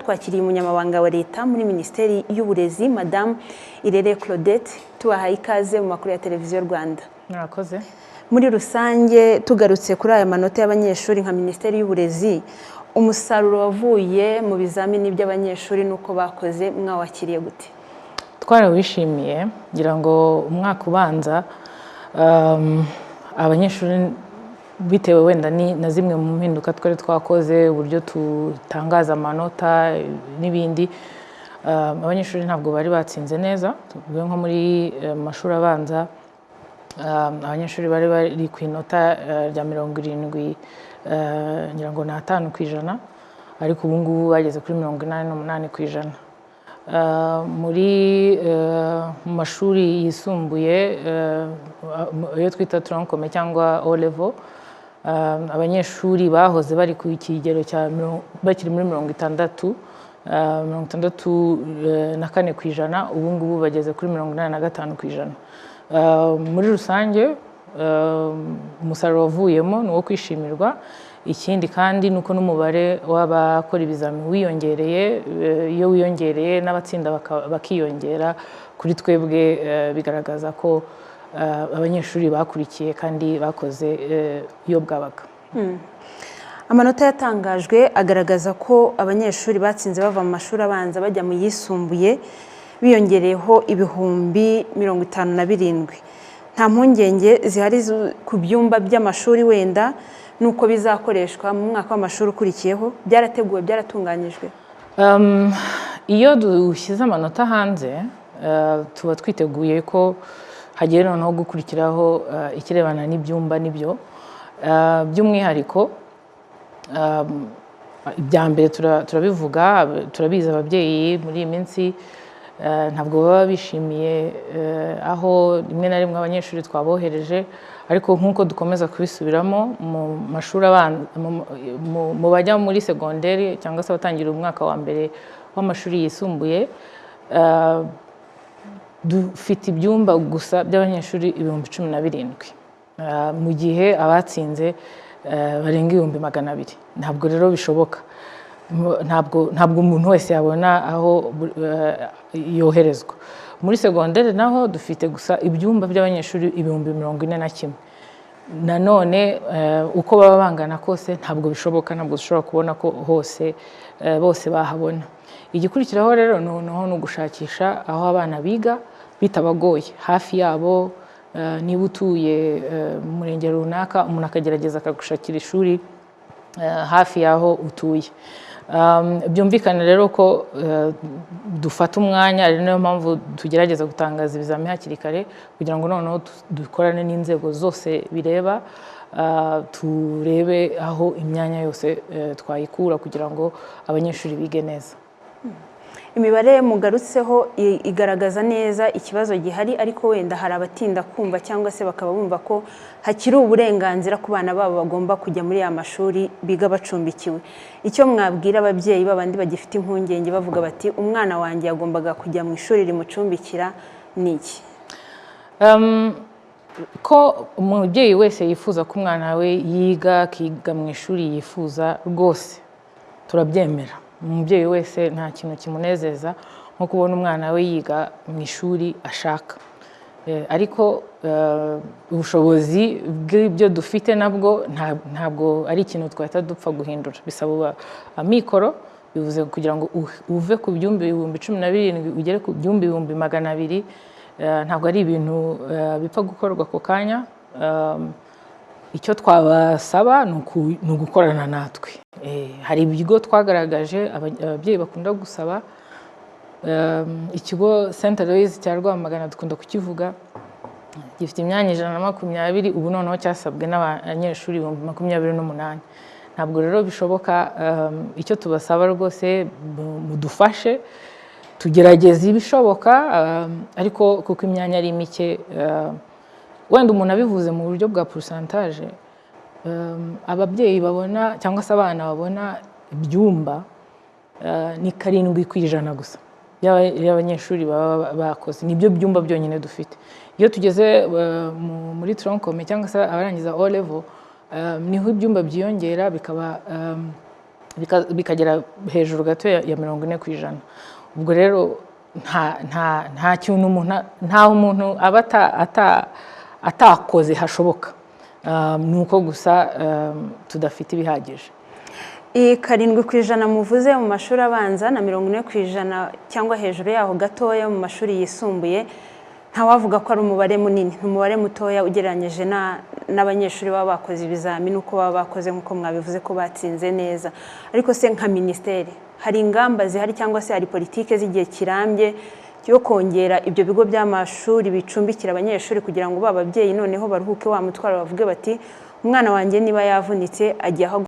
twakiriye umunyamabanga wa leta muri Minisiteri y'Uburezi Madame Irere Claudette tubahaye ikaze mu makuru ya Televiziyo Rwanda. Murakoze. Muri rusange tugarutse kuri aya manota y'abanyeshuri nka Minisiteri y'Uburezi, umusaruro wavuye mu bizamini by'abanyeshuri nuko bakoze mwawakiriye gute? Twarawishimiye ngira ngo umwaka ubanza abanyeshuri bitewe wenda na zimwe mu mpinduka twari twakoze, uburyo tutangaza amanota n'ibindi, abanyeshuri ntabwo bari batsinze neza. Tuvuge nko muri mashuri abanza abanyeshuri bari bari ku inota rya 70 ngira ngo na 5%, ariko ubu ngubu bageze kuri 88%. Muri mu mashuri yisumbuye iyo twita tronc-commun cyangwa O level, abanyeshuri bahoze bari ku kigero cya bakiri muri 64%, ubu ngubu bageze kuri 85%. Muri rusange umusaruro wavuyemo ni uwo kwishimirwa. Ikindi kandi nuko n'umubare w'abakora ibizamini wiyongereye. Iyo wiyongereye n'abatsinda bakiyongera, kuri twebwe bigaragaza ko abanyeshuri bakurikiye kandi bakoze iyo bwabaga. Amanota yatangajwe agaragaza ko abanyeshuri batsinze bava mu mashuri abanza bajya mu yisumbuye biyongereyeho 57,000. Nta mpungenge zihari ku byumba by'amashuri wenda nuko bizakoreshwa mu mwaka w'amashuri ukurikiyeho? Byarateguwe, byaratunganyijwe? Iyo dushyize amanota hanze tuba twiteguye ko hagiye noneho gukurikiraho ikirebana n'ibyumba n'ibyo. By'umwihariko ibya mbere turabivuga, turabizi ababyeyi muri iyi minsi ntabwo baba bishimiye aho rimwe na rimwe abanyeshuri twabohereje, ariko nk'uko dukomeza kubisubiramo mu mashuri abanza, mu bajya muri segonderi cyangwa se abatangira umwaka wa mbere w'amashuri yisumbuye, dufite ibyumba gusa by'abanyeshuri 17,000, mu gihe abatsinze barenga 200,000. Ntabwo rero bishoboka. Ntabwo umuntu wese yabona aho yoherezwa. Muri segonderi naho dufite gusa ibyumba by'abanyeshuri 41,000. Nanone uko baba bangana kose ntabwo bishoboka, ntabwo dushobora kubona ko hose bose bahabona. Igikurikiraho rero noneho ni ugushakisha aho abana biga bitabagoye hafi yabo. Niba utuye mu murenge runaka, umuntu akagerageza akagushakira ishuri hafi y'aho utuye. Byumvikane rero ko dufata umwanya, ari nayo mpamvu tugerageza gutangaza ibizamini hakiri kare, kugira ngo noneho dukorane n'inzego zose bireba, turebe aho imyanya yose twayikura kugira ngo abanyeshuri bige neza. Imibare mugarutseho igaragaza neza ikibazo gihari, ariko wenda hari abatinda kumva cyangwa se bakaba bumva ko hakiri uburenganzira ku bana babo bagomba kujya muri ya mashuri biga bacumbikiwe. Icyo mwabwira ababyeyi babandi bagifite impungenge bavuga bati umwana wanjye yagombaga kujya mu ishuri rimucumbikira ni iki? Ko umubyeyi wese yifuza ko umwana we yiga akiga mu ishuri yifuza, rwose turabyemera. Umubyeyi wese nta kintu kimunezeza nko kubona umwana we yiga mu ishuri ashaka, ariko ubushobozi bw'ibyo dufite nabwo ntabwo ari ikintu twahita dupfa guhindura. Bisaba amikoro, bivuze kugira ngo uve ku byumba 17,000 ugere ku byumba 200,000, ntabwo ari ibintu bipfa gukorwa ako kanya. Icyo twabasaba ni ugukorana natwe. Hari ibigo twagaragaje ababyeyi bakunda gusaba. Ikigo St. Aloys cya Rwamagana dukunda kukivuga, gifite imyanya 120, ubu noneho cyasabwe n'abanyeshuri 28,000. Ntabwo rero bishoboka. Icyo tubasaba rwose, mudufashe tugerageza ibishoboka, ariko kuko imyanya ari mike, wenda umuntu abivuze mu buryo bwa pourcentage, ababyeyi babona cyangwa se abana babona ibyumba ni 7% gusa y'abanyeshuri baba bakoze. Nibyo byumba byonyine dufite. Iyo tugeze muri tronc-commun cyangwa se abarangiza O level, niho ibyumba byiyongera bikaba bikagera hejuru gato ya 40%. Ubwo rero nta kintu umuntu aba atakoze hashoboka, nuko gusa tudafite ibihagije. 7% muvuze mu mashuri abanza na 40% cyangwa hejuru yaho gatoya mu mashuri yisumbuye, ntawavuga ko ari umubare munini, umubare mutoya ugereranyije n'abanyeshuri baba bakoze ibizamini uko baba bakoze nk'uko mwabivuze ko batsinze neza. Ariko se nka minisiteri hari ingamba zihari cyangwa se hari politike z'igihe kirambye yo kongera ibyo bigo by'amashuri bicumbikira abanyeshuri kugira ngo bababyeyi noneho baruhuke wa mutwaro bavuge bati umwana wanjye niba yavunitse agiye aho